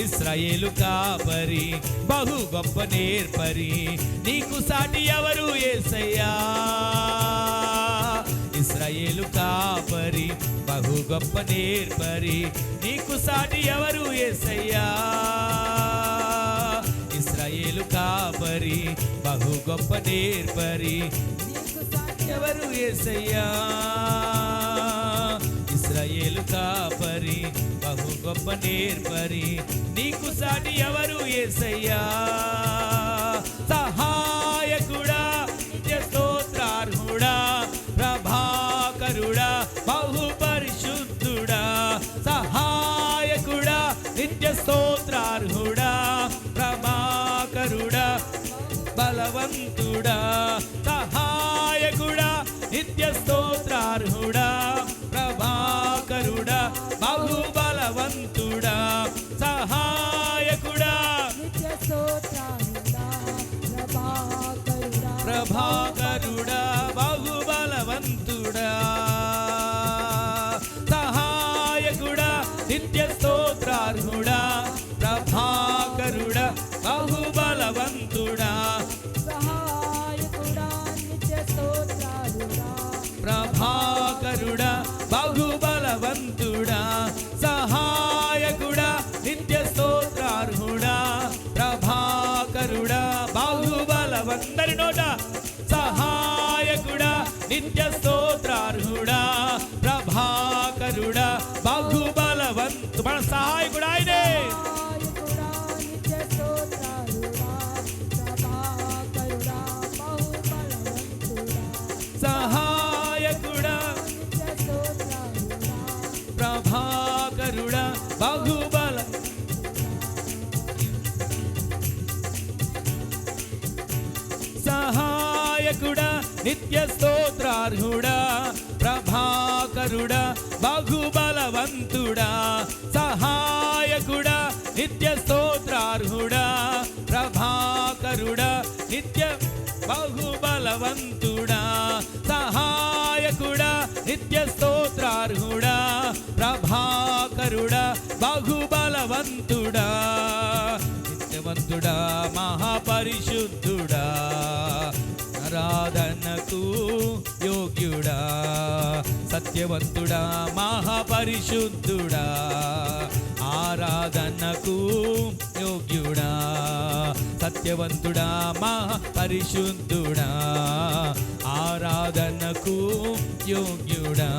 ఇశ్రాయేలు కాపరి బహు గొప్ప నేర్పరి, నీకు సాటి ఎవరు యేసయ్యా. ఇశ్రాయేలు కాపరి బహు గొప్ప నేర్పరి, నీకు సాటి ఎవరు యేసయ్యా. ఇశ్రాయేలు కాపరి బహు గొప్ప నేర్పరి, నీకు సాటి ఎవరు యేసయ్యా. ఇశ్రాయేలు కాపరి బహు గొప్ప నేర్పరి, నీకు సాటి ఎవరు యేసయ్యా. సహాయకుడా నిత్య స్తోత్రార్హుడా, ప్రభాకరుడా బహు పరిశుద్ధుడా. సహాయకుడా నిత్య స్తోత్రార్హుడా, ప్రభాకరుడా బలవంతుడా. సహాయకుడా నిత్య స్తోత్రార్హుడా, ప్రభాకరుడా బహు బలవంతుడా. సహాయకుడా నిత్య స్తోత్రార్హుడా, ప్రభాకరుడా బహు బలవంతుడా. సహాయకుడా నిత్య స్తోత్రార్హుడా, ప్రభాకరుడా బహు బలవంతుడా. సహాయకుడా నిత్య స్తోత్రార్హుడా, ప్రభాకరుడా బహు బలవంతుడా. సహాయకుడా నిత్య స్తోత్రార్హుడా, ప్రభాకరుడా బహు బలవందరి నోట. సహాయకుడా నిత్య స్తోత్రార్హుడా, ప్రభాకరుడా బహు బలవంతు. మన సహాయకుడు ఆయనే. సహాయకుడా నిత్య స్తోత్రార్హుడా, ప్రభాకరుడా బహు బలవంతుడా. సహాయకుడా నిత్య స్తోత్రార్హుడా, ప్రభాకరుడా బహు బల. సహాయకుడా నిత్య స్తోత్రార్హుడా, ప్రభాకరుడా బహు బలవంతుడా. సహాయకుడా నిత్య స్తోత్రార్హుడా, ప్రభాకరుడా నిత్య బహు బలవంతుడా. సహాయకుడా నిత్య స్తోత్రార్హుడా, ప్రభాకరుడా బహు బలవంతుడా. నిత్యవంతుడా మహాపరిశుద్ధుడా, ఆరాధనకు యోగ్యుడా. సత్యవంతుడా మహాపరిశుద్ధుడా, ఆరాధనకు యోగ్యుడా. సత్యవంతుడా మహాపరిశుద్ధుడా, ఆరాధనకు యోగ్యుడా.